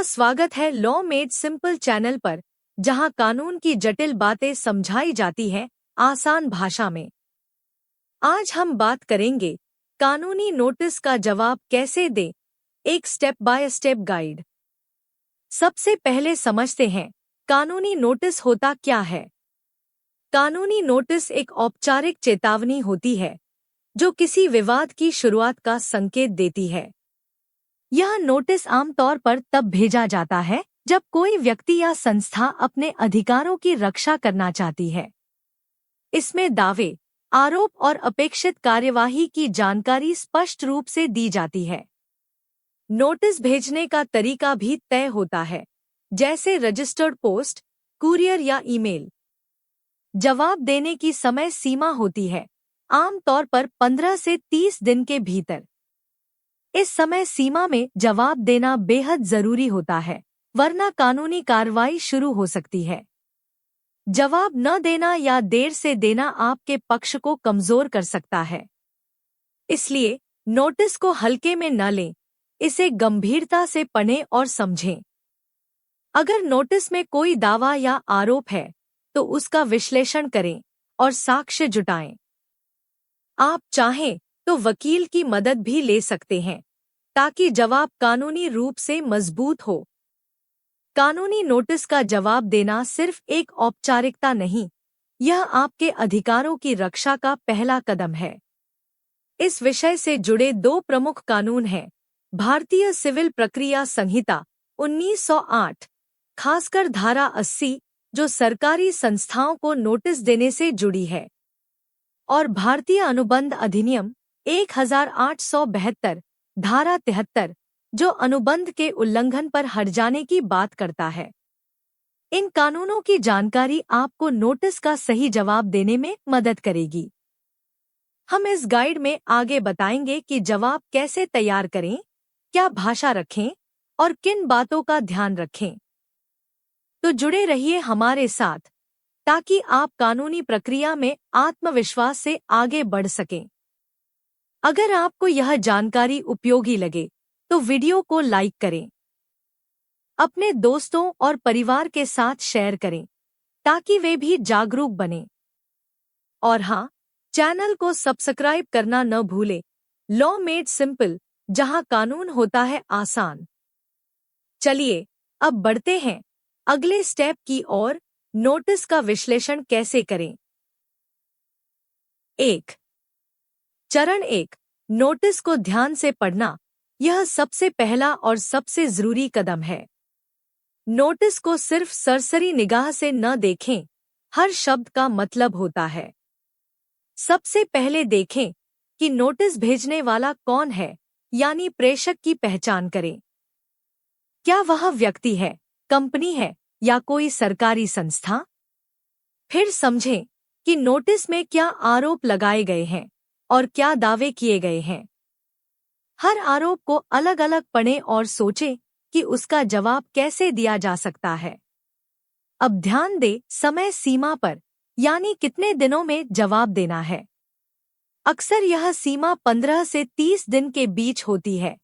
आपका स्वागत है लॉ मेड सिंपल चैनल पर, जहां कानून की जटिल बातें समझाई जाती हैं आसान भाषा में। आज हम बात करेंगे कानूनी नोटिस का जवाब कैसे दें, एक स्टेप बाय स्टेप गाइड। सबसे पहले समझते हैं कानूनी नोटिस होता क्या है। कानूनी नोटिस एक औपचारिक चेतावनी होती है जो किसी विवाद की शुरुआत का संकेत देती है। यह नोटिस आमतौर पर तब भेजा जाता है जब कोई व्यक्ति या संस्था अपने अधिकारों की रक्षा करना चाहती है। इसमें दावे, आरोप और अपेक्षित कार्यवाही की जानकारी स्पष्ट रूप से दी जाती है। नोटिस भेजने का तरीका भी तय होता है, जैसे रजिस्टर्ड पोस्ट, कुरियर या ईमेल। जवाब देने की समय सीमा होती है, आमतौर पर 15 से 30 दिन के भीतर। इस समय सीमा में जवाब देना बेहद जरूरी होता है, वरना कानूनी कार्रवाई शुरू हो सकती है। जवाब न देना या देर से देना आपके पक्ष को कमजोर कर सकता है। इसलिए नोटिस को हल्के में न लें, इसे गंभीरता से पढ़ें और समझें। अगर नोटिस में कोई दावा या आरोप है, तो उसका विश्लेषण करें और साक्ष्य जुटाएं। आप चाहें तो वकील की मदद भी ले सकते हैं, ताकि जवाब कानूनी रूप से मजबूत हो। कानूनी नोटिस का जवाब देना सिर्फ एक औपचारिकता नहीं, यह आपके अधिकारों की रक्षा का पहला कदम है। इस विषय से जुड़े 2 प्रमुख कानून हैं। भारतीय सिविल प्रक्रिया संहिता 1908, खासकर धारा 80, जो सरकारी संस्थाओं को नोटिस देने से जुड़ी है, और भारतीय अनुबंध अधिनियम 1872, धारा 73, जो अनुबंध के उल्लंघन पर हट जाने की बात करता है। इन कानूनों की जानकारी आपको नोटिस का सही जवाब देने में मदद करेगी। हम इस गाइड में आगे बताएंगे कि जवाब कैसे तैयार करें, क्या भाषा रखें और किन बातों का ध्यान रखें। तो जुड़े रहिए हमारे साथ, ताकि आप कानूनी प्रक्रिया में आत्मविश्वास से आगे बढ़ सकें। अगर आपको यह जानकारी उपयोगी लगे, तो वीडियो को लाइक करें, अपने दोस्तों और परिवार के साथ शेयर करें, ताकि वे भी जागरूक बनें। और हाँ, चैनल को सब्सक्राइब करना न भूलें। लॉ मेड सिंपल, जहां कानून होता है आसान। चलिए अब बढ़ते हैं अगले स्टेप की ओर, नोटिस का विश्लेषण कैसे करें। 1. चरण 1, नोटिस को ध्यान से पढ़ना। यह सबसे पहला और सबसे जरूरी कदम है। नोटिस को सिर्फ सरसरी निगाह से न देखें, हर शब्द का मतलब होता है। सबसे पहले देखें कि नोटिस भेजने वाला कौन है, यानी प्रेषक की पहचान करें। क्या वह व्यक्ति है, कंपनी है या कोई सरकारी संस्था? फिर समझें कि नोटिस में क्या आरोप लगाए गए हैं और क्या दावे किए गए हैं। हर आरोप को अलग अलग पढ़ें और सोचें कि उसका जवाब कैसे दिया जा सकता है। अब ध्यान दें समय सीमा पर, यानी कितने दिनों में जवाब देना है। अक्सर यह सीमा 15 से 30 दिन के बीच होती है,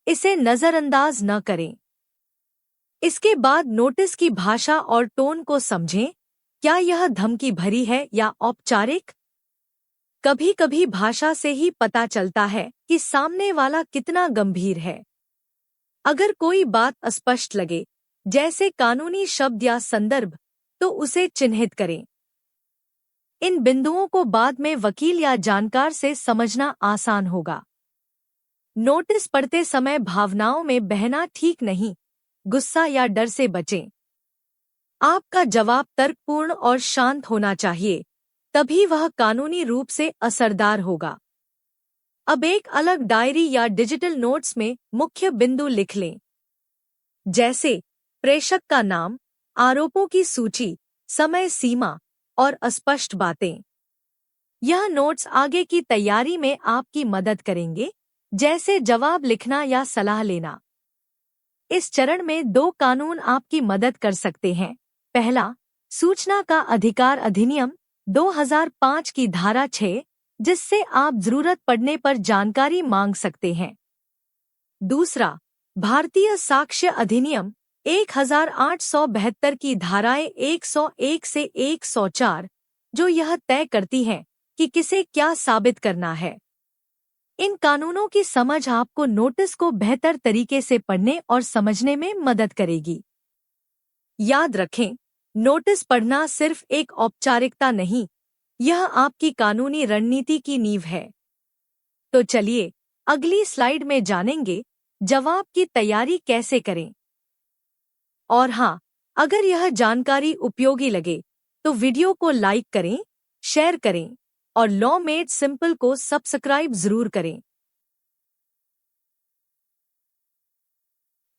इसे नजरअंदाज न करें। इसके बाद नोटिस की भाषा और टोन को समझें, क्या यह धमकी भरी है या औपचारिक? कभी कभी भाषा से ही पता चलता है कि सामने वाला कितना गंभीर है। अगर कोई बात अस्पष्ट लगे, जैसे कानूनी शब्द या संदर्भ, तो उसे चिन्हित करें। इन बिंदुओं को बाद में वकील या जानकार से समझना आसान होगा। नोटिस पढ़ते समय भावनाओं में बहना ठीक नहीं, गुस्सा या डर से बचें। आपका जवाब तर्कपूर्ण और शांत होना चाहिए, तभी वह कानूनी रूप से असरदार होगा। अब एक अलग डायरी या डिजिटल नोट्स में मुख्य बिंदु लिख लें, जैसे प्रेषक का नाम, आरोपों की सूची, समय सीमा और अस्पष्ट बातें। यह नोट्स आगे की तैयारी में आपकी मदद करेंगे, जैसे जवाब लिखना या सलाह लेना। इस चरण में 2 कानून आपकी मदद कर सकते हैं। पहला, सूचना का अधिकार अधिनियम 2005 की धारा 6, जिससे आप जरूरत पड़ने पर जानकारी मांग सकते हैं। दूसरा, भारतीय साक्ष्य अधिनियम 1872 की धाराएं 101 से 104 जो यह तय करती हैं कि किसे क्या साबित करना है। इन कानूनों की समझ आपको नोटिस को बेहतर तरीके से पढ़ने और समझने में मदद करेगी। याद रखें, नोटिस पढ़ना सिर्फ एक औपचारिकता नहीं, यह आपकी कानूनी रणनीति की नींव है। तो चलिए अगली स्लाइड में जानेंगे जवाब की तैयारी कैसे करें। और हाँ, अगर यह जानकारी उपयोगी लगे तो वीडियो को लाइक करें, शेयर करें और लॉ मेड सिंपल को सब्सक्राइब जरूर करें।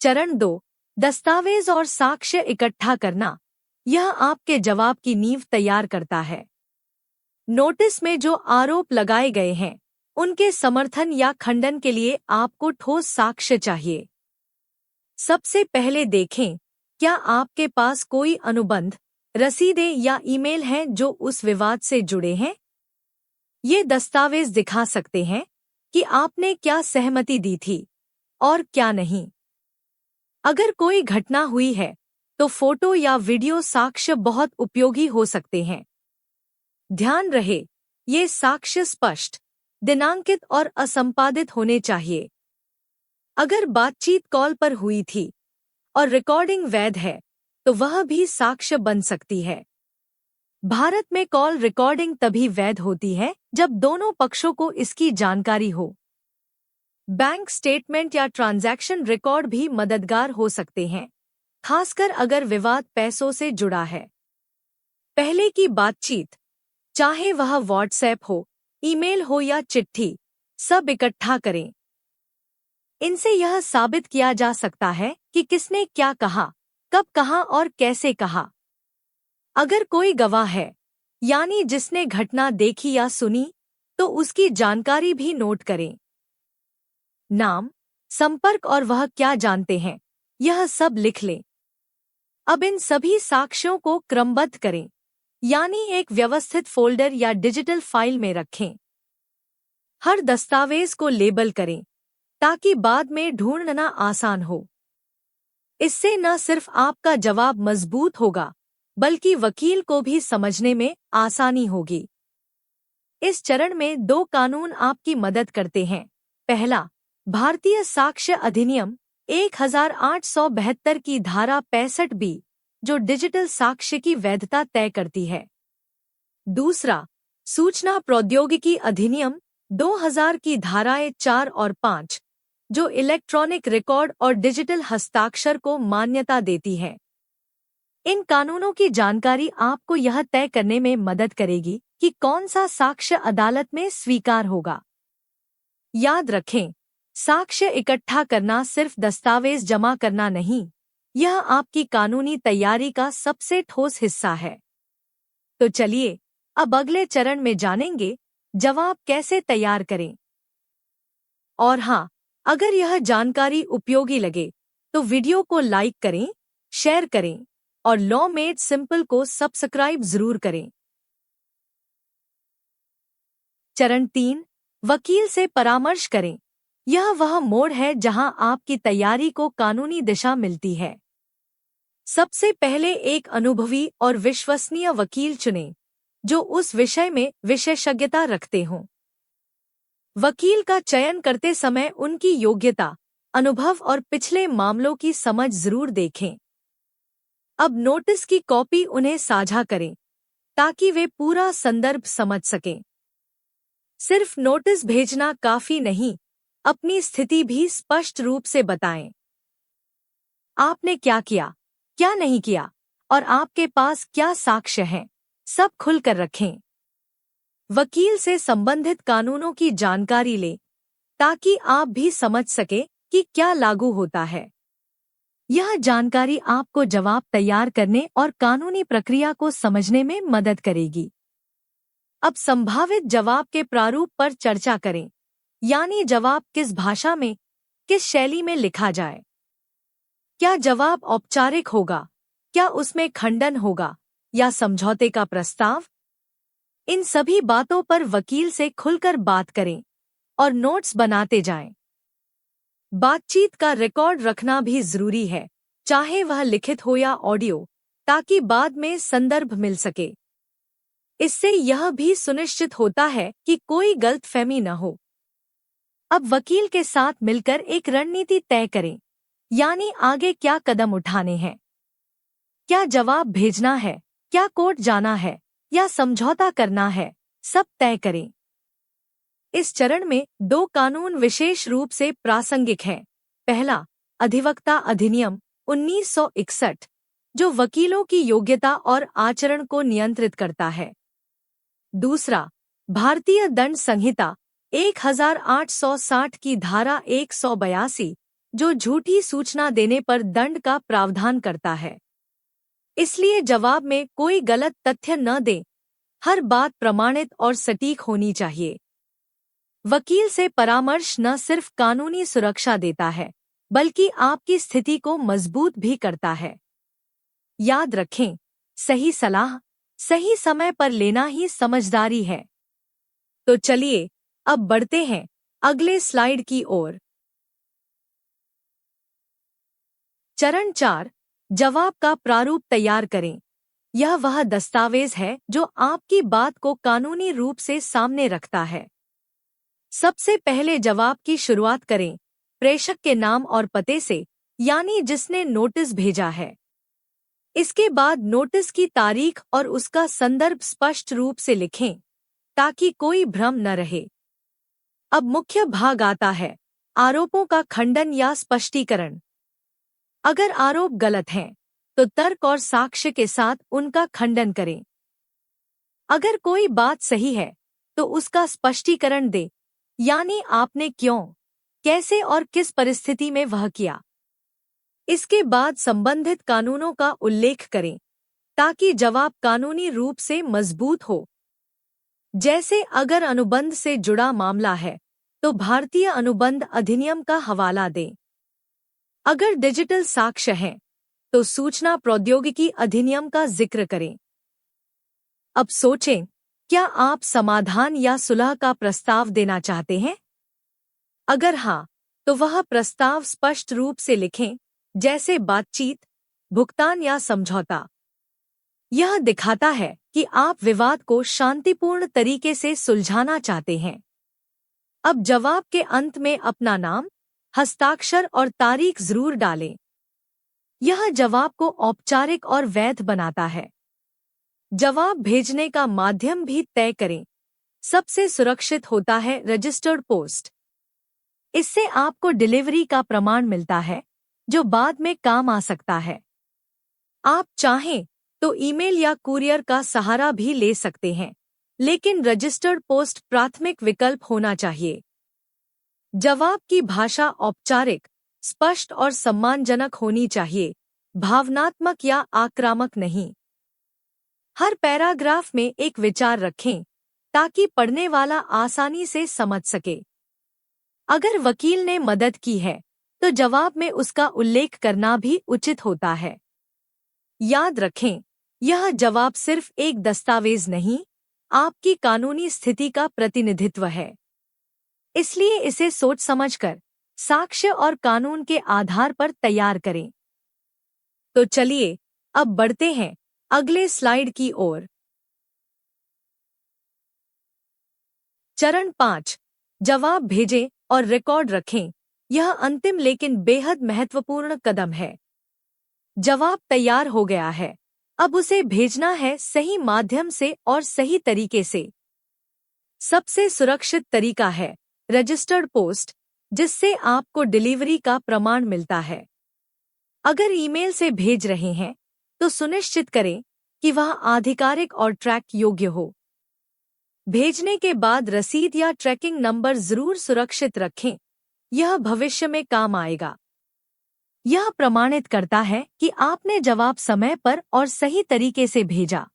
चरण 2, दस्तावेज और साक्ष्य इकट्ठा करना। यह आपके जवाब की नींव तैयार करता है। नोटिस में जो आरोप लगाए गए हैं उनके समर्थन या खंडन के लिए आपको ठोस साक्ष्य चाहिए। सबसे पहले देखें, क्या आपके पास कोई अनुबंध, रसीदें या ईमेल हैं जो उस विवाद से जुड़े हैं। ये दस्तावेज दिखा सकते हैं कि आपने क्या सहमति दी थी और क्या नहीं। अगर कोई घटना हुई है तो फोटो या वीडियो साक्ष्य बहुत उपयोगी हो सकते हैं। ध्यान रहे, ये साक्ष्य स्पष्ट, दिनांकित और असंपादित होने चाहिए। अगर बातचीत कॉल पर हुई थी और रिकॉर्डिंग वैध है तो वह भी साक्ष्य बन सकती है। भारत में कॉल रिकॉर्डिंग तभी वैध होती है जब दोनों पक्षों को इसकी जानकारी हो। बैंक स्टेटमेंट या ट्रांजैक्शन रिकॉर्ड भी मददगार हो सकते हैं, खासकर अगर विवाद पैसों से जुड़ा है। पहले की बातचीत, चाहे वह व्हाट्सएप हो, ईमेल हो या चिट्ठी, सब इकट्ठा करें। इनसे यह साबित किया जा सकता है कि किसने क्या कहा, कब कहा और कैसे कहा। अगर कोई गवाह है, यानी जिसने घटना देखी या सुनी, तो उसकी जानकारी भी नोट करें। नाम, संपर्क और वह क्या जानते हैं, यह सब लिख लें। अब इन सभी साक्ष्यों को क्रमबद्ध करें, यानी एक व्यवस्थित फोल्डर या डिजिटल फाइल में रखें। हर दस्तावेज को लेबल करें ताकि बाद में ढूंढना आसान हो। इससे न सिर्फ आपका जवाब मजबूत होगा, बल्कि वकील को भी समझने में आसानी होगी। इस चरण में 2 कानून आपकी मदद करते हैं। पहला, भारतीय साक्ष्य अधिनियम 1872 की धारा 65B, जो डिजिटल साक्ष्य की वैधता तय करती है। दूसरा, सूचना प्रौद्योगिकी अधिनियम 2000 की धाराएं 4 और 5, जो इलेक्ट्रॉनिक रिकॉर्ड और डिजिटल हस्ताक्षर को मान्यता देती है। इन कानूनों की जानकारी आपको यह तय करने में मदद करेगी कि कौन सा साक्ष्य अदालत में स्वीकार होगा। याद रखें, साक्ष्य इकट्ठा करना सिर्फ दस्तावेज जमा करना नहीं, यह आपकी कानूनी तैयारी का सबसे ठोस हिस्सा है। तो चलिए अब अगले चरण में जानेंगे जवाब कैसे तैयार करें। और हाँ, अगर यह जानकारी उपयोगी लगे तो वीडियो को लाइक करें, शेयर करें और लॉ मेड सिंपल को सब्सक्राइब जरूर करें। चरण 3, वकील से परामर्श करें। यह वह मोड़ है जहां आपकी तैयारी को कानूनी दिशा मिलती है। सबसे पहले एक अनुभवी और विश्वसनीय वकील चुनें, जो उस विषय में विशेषज्ञता रखते हों। वकील का चयन करते समय उनकी योग्यता, अनुभव और पिछले मामलों की समझ जरूर देखें। अब नोटिस की कॉपी उन्हें साझा करें ताकि वे पूरा संदर्भ समझ सकें। सिर्फ नोटिस भेजना काफी नहीं, अपनी स्थिति भी स्पष्ट रूप से बताएं। आपने क्या किया, क्या नहीं किया और आपके पास क्या साक्ष्य हैं, सब खुलकर रखें। वकील से संबंधित कानूनों की जानकारी लें ताकि आप भी समझ सकें कि क्या लागू होता है। यह जानकारी आपको जवाब तैयार करने और कानूनी प्रक्रिया को समझने में मदद करेगी। अब संभावित जवाब के प्रारूप पर चर्चा करें, यानी जवाब किस भाषा में, किस शैली में लिखा जाए। क्या जवाब औपचारिक होगा, क्या उसमें खंडन होगा या समझौते का प्रस्ताव? इन सभी बातों पर वकील से खुलकर बात करें और नोट्स बनाते जाएं। बातचीत का रिकॉर्ड रखना भी जरूरी है, चाहे वह लिखित हो या ऑडियो, ताकि बाद में संदर्भ मिल सके। इससे यह भी सुनिश्चित होता है कि कोई गलतफहमी न हो। अब वकील के साथ मिलकर एक रणनीति तय करें, यानी आगे क्या कदम उठाने हैं। क्या जवाब भेजना है, क्या कोर्ट जाना है या समझौता करना है, सब तय करें। इस चरण में 2 कानून विशेष रूप से प्रासंगिक हैं। पहला, अधिवक्ता अधिनियम 1961, जो वकीलों की योग्यता और आचरण को नियंत्रित करता है। दूसरा, भारतीय दंड संहिता 1860 की धारा 182, जो झूठी सूचना देने पर दंड का प्रावधान करता है। इसलिए जवाब में कोई गलत तथ्य न दें, हर बात प्रमाणित और सटीक होनी चाहिए। वकील से परामर्श न सिर्फ कानूनी सुरक्षा देता है, बल्कि आपकी स्थिति को मजबूत भी करता है। याद रखें, सही सलाह सही समय पर लेना ही समझदारी है। तो चलिए, अब बढ़ते हैं अगले स्लाइड की ओर। चरण 4, जवाब का प्रारूप तैयार करें। यह वह दस्तावेज है जो आपकी बात को कानूनी रूप से सामने रखता है। सबसे पहले जवाब की शुरुआत करें प्रेषक के नाम और पते से, यानी जिसने नोटिस भेजा है। इसके बाद नोटिस की तारीख और उसका संदर्भ स्पष्ट रूप से लिखें, ताकि कोई भ्रम न रहे। अब मुख्य भाग आता है, आरोपों का खंडन या स्पष्टीकरण। अगर आरोप गलत हैं, तो तर्क और साक्ष्य के साथ उनका खंडन करें। अगर कोई बात सही है, तो उसका स्पष्टीकरण दें, यानी आपने क्यों, कैसे और किस परिस्थिति में वह किया। इसके बाद संबंधित कानूनों का उल्लेख करें, ताकि जवाब कानूनी रूप से मजबूत हो। जैसे अगर अनुबंध से जुड़ा मामला है, तो भारतीय अनुबंध अधिनियम का हवाला दें। अगर डिजिटल साक्ष्य हैं, तो सूचना प्रौद्योगिकी अधिनियम का जिक्र करें। अब सोचें, क्या आप समाधान या सुलह का प्रस्ताव देना चाहते हैं? अगर हाँ, तो वह प्रस्ताव स्पष्ट रूप से लिखें, जैसे बातचीत, भुगतान या समझौता। यह दिखाता है कि आप विवाद को शांतिपूर्ण तरीके से सुलझाना चाहते हैं। अब जवाब के अंत में अपना नाम, हस्ताक्षर और तारीख जरूर डालें। यह जवाब को औपचारिक और वैध बनाता है। जवाब भेजने का माध्यम भी तय करें। सबसे सुरक्षित होता है रजिस्टर्ड पोस्ट। इससे आपको डिलीवरी का प्रमाण मिलता है, जो बाद में काम आ सकता है। आप चाहें तो ईमेल या कुरियर का सहारा भी ले सकते हैं, लेकिन रजिस्टर्ड पोस्ट प्राथमिक विकल्प होना चाहिए। जवाब की भाषा औपचारिक, स्पष्ट और सम्मानजनक होनी चाहिए, भावनात्मक या आक्रामक नहीं। हर पैराग्राफ में एक विचार रखें, ताकि पढ़ने वाला आसानी से समझ सके। अगर वकील ने मदद की है, तो जवाब में उसका उल्लेख करना भी उचित होता है। याद रखें, यह जवाब सिर्फ एक दस्तावेज नहीं, आपकी कानूनी स्थिति का प्रतिनिधित्व है। इसलिए इसे सोच समझकर, साक्ष्य और कानून के आधार पर तैयार करें। तो चलिए, अब बढ़ते हैं अगले स्लाइड की ओर। चरण 5, जवाब भेजें और रिकॉर्ड रखें। यह अंतिम लेकिन बेहद महत्वपूर्ण कदम है। जवाब तैयार हो गया है, अब उसे भेजना है सही माध्यम से और सही तरीके से। सबसे सुरक्षित तरीका है रजिस्टर्ड पोस्ट, जिससे आपको डिलीवरी का प्रमाण मिलता है। अगर ईमेल से भेज रहे हैं, तो सुनिश्चित करें कि वह आधिकारिक और ट्रैक योग्य हो। भेजने के बाद रसीद या ट्रैकिंग नंबर जरूर सुरक्षित रखें, यह भविष्य में काम आएगा। यह प्रमाणित करता है कि आपने जवाब समय पर और सही तरीके से भेजा।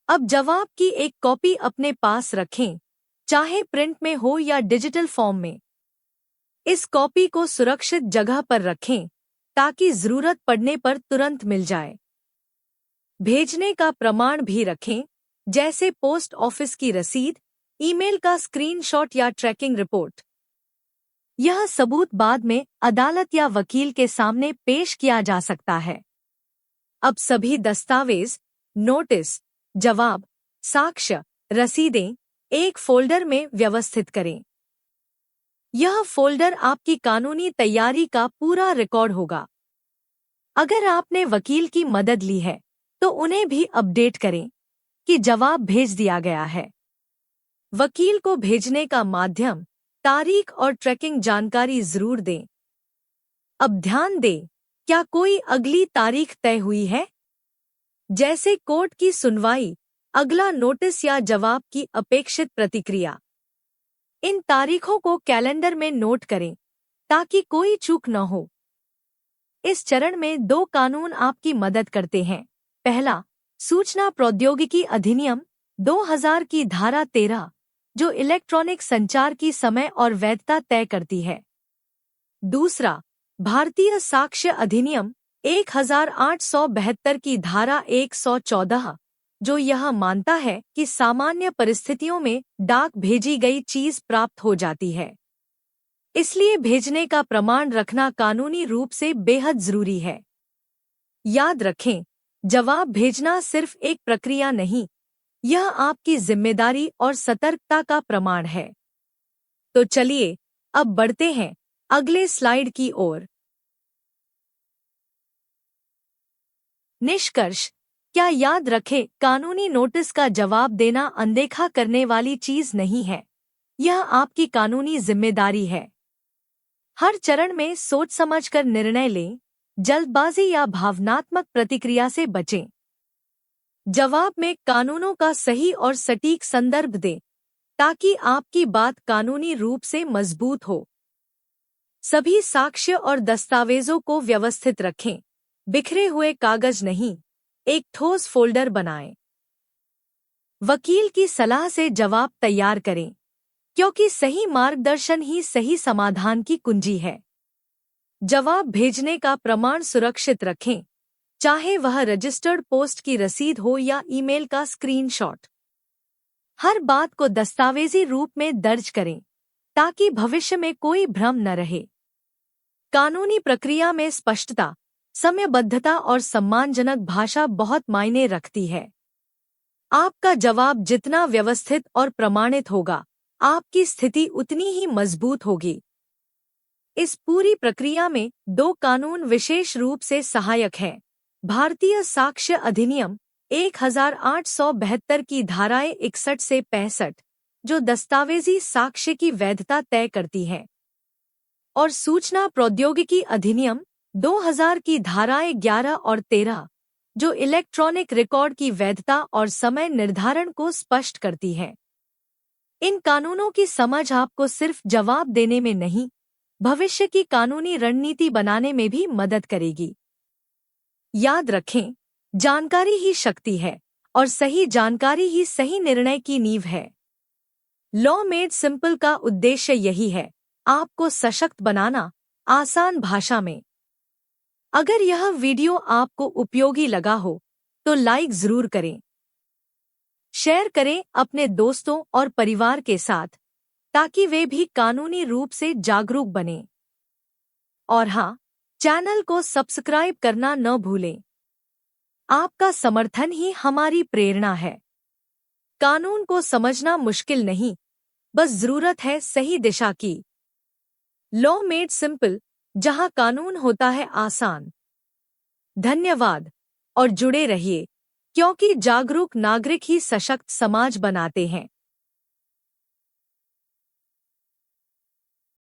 अब जवाब की एक कॉपी अपने पास रखें, चाहे प्रिंट में हो या डिजिटल फॉर्म में। इस कॉपी को सुरक्षित जगह पर रखें, ताकि जरूरत पड़ने पर तुरंत मिल जाए। भेजने का प्रमाण भी रखें, जैसे पोस्ट ऑफिस की रसीद, ईमेल का स्क्रीनशॉट या ट्रैकिंग रिपोर्ट। यह सबूत बाद में अदालत या वकील के सामने पेश किया जा सकता है। अब सभी दस्तावेज, नोटिस, जवाब, साक्ष्य, रसीदें एक फोल्डर में व्यवस्थित करें। यह फोल्डर आपकी कानूनी तैयारी का पूरा रिकॉर्ड होगा। अगर आपने वकील की मदद ली है तो उन्हें भी अपडेट करें कि जवाब भेज दिया गया है। वकील को भेजने का माध्यम, तारीख और ट्रैकिंग जानकारी जरूर दें। अब ध्यान दें, क्या कोई अगली तारीख तय हुई है? जैसे कोर्ट की सुनवाई, अगला नोटिस या जवाब की अपेक्षित प्रतिक्रिया। इन तारीखों को कैलेंडर में नोट करें ताकि कोई चूक न हो। इस चरण में 2 कानून आपकी मदद करते हैं। पहला, सूचना प्रौद्योगिकी अधिनियम 2000 की धारा 13, जो इलेक्ट्रॉनिक संचार की समय और वैधता तय करती है। दूसरा, भारतीय साक्ष्य अधिनियम 1872 की धारा 114, जो यह मानता है कि सामान्य परिस्थितियों में डाक भेजी गई चीज प्राप्त हो जाती है, इसलिए भेजने का प्रमाण रखना कानूनी रूप से बेहद जरूरी है। याद रखें, जवाब भेजना सिर्फ एक प्रक्रिया नहीं, यह आपकी जिम्मेदारी और सतर्कता का प्रमाण है। तो चलिए अब बढ़ते हैं अगले स्लाइड की ओर। निष्कर्ष, क्या याद रखें, कानूनी नोटिस का जवाब देना अनदेखा करने वाली चीज नहीं है, यह आपकी कानूनी जिम्मेदारी है। हर चरण में सोच समझकर निर्णय लें, जल्दबाजी या भावनात्मक प्रतिक्रिया से बचें। जवाब में कानूनों का सही और सटीक संदर्भ दें ताकि आपकी बात कानूनी रूप से मजबूत हो। सभी साक्ष्य और दस्तावेजों को व्यवस्थित रखें, बिखरे हुए कागज नहीं, एक ठोस फोल्डर बनाएं। वकील की सलाह से जवाब तैयार करें, क्योंकि सही मार्गदर्शन ही सही समाधान की कुंजी है। जवाब भेजने का प्रमाण सुरक्षित रखें, चाहे वह रजिस्टर्ड पोस्ट की रसीद हो या ईमेल का स्क्रीनशॉट। हर बात को दस्तावेजी रूप में दर्ज करें ताकि भविष्य में कोई भ्रम न रहे। कानूनी प्रक्रिया में स्पष्टता, समयबद्धता और सम्मानजनक भाषा बहुत मायने रखती है। आपका जवाब जितना व्यवस्थित और प्रमाणित होगा, आपकी स्थिति उतनी ही मजबूत होगी। इस पूरी प्रक्रिया में 2 कानून विशेष रूप से सहायक हैं। भारतीय साक्ष्य अधिनियम 1872 की धाराएं 61 से 65, जो दस्तावेजी साक्ष्य की वैधता तय करती है, और सूचना प्रौद्योगिकी अधिनियम 2000 की धाराएं 11 और 13, जो इलेक्ट्रॉनिक रिकॉर्ड की वैधता और समय निर्धारण को स्पष्ट करती है। इन कानूनों की समझ आपको सिर्फ जवाब देने में नहीं, भविष्य की कानूनी रणनीति बनाने में भी मदद करेगी। याद रखें, जानकारी ही शक्ति है और सही जानकारी ही सही निर्णय की नींव है। लॉ मेड सिंपल का उद्देश्य यही है, आपको सशक्त बनाना, आसान भाषा में। अगर यह वीडियो आपको उपयोगी लगा हो तो लाइक जरूर करें, शेयर करें अपने दोस्तों और परिवार के साथ ताकि वे भी कानूनी रूप से जागरूक बनें। और हाँ, चैनल को सब्सक्राइब करना न भूलें। आपका समर्थन ही हमारी प्रेरणा है। कानून को समझना मुश्किल नहीं, बस जरूरत है सही दिशा की। लॉ मेड सिंपल, जहां कानून होता है आसान। धन्यवाद और जुड़े रहिए, क्योंकि जागरूक नागरिक ही सशक्त समाज बनाते हैं।